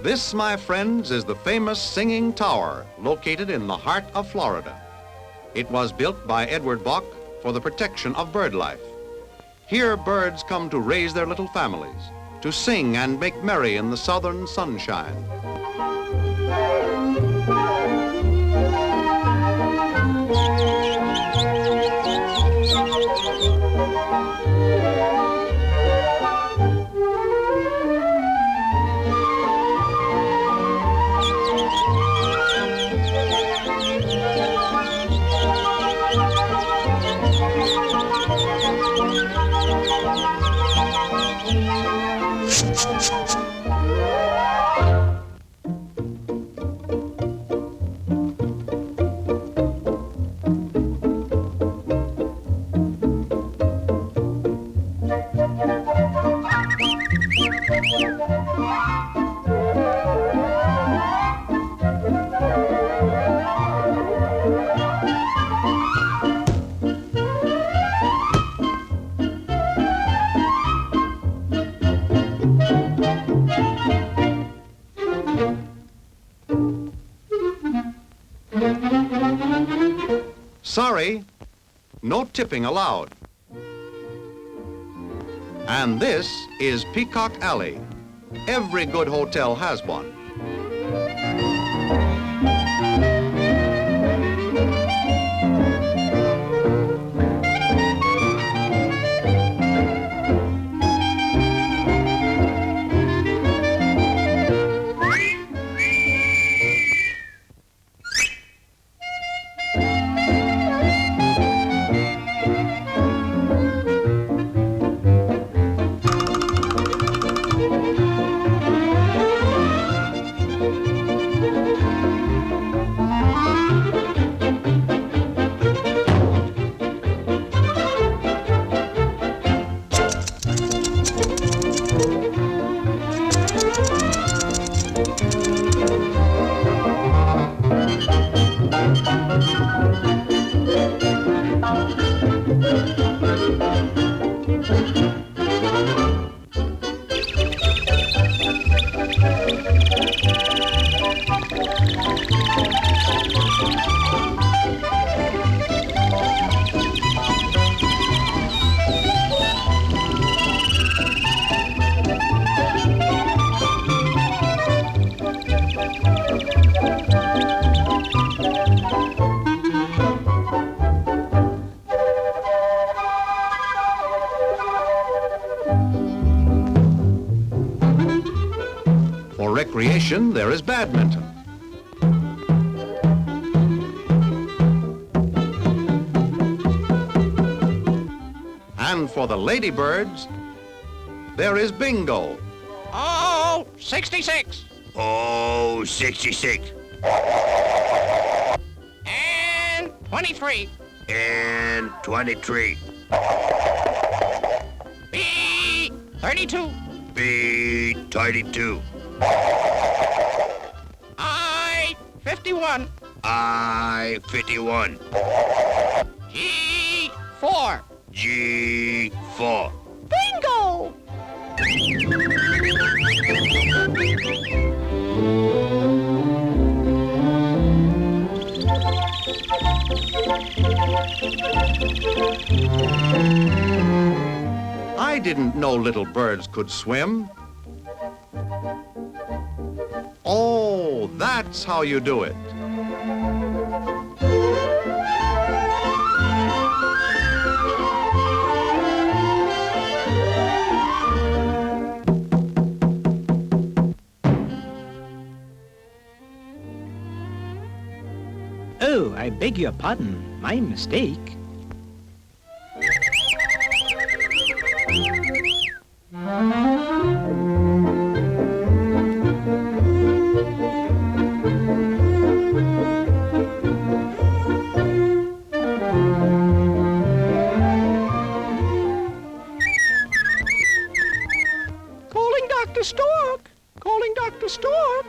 This, my friends, is the famous Singing Tower located in the heart of Florida. It was built by Edward Bok for the protection of bird life. Here birds come to raise their little families, to sing and make merry in the southern sunshine. Sorry, no tipping allowed. And this is Peacock Alley. Every good hotel has one. For recreation, there is badminton. And for the ladybirds, there is bingo. Oh, 66. Oh, 66. And 23. And 23. B, 32. B, 32. I, 51. I, 51. G, 4. G, 4. Bingo! I didn't know little birds could swim. Oh, that's how you do it. Oh, I beg your pardon. My mistake. Calling Dr. Stork. Calling Dr. Stork.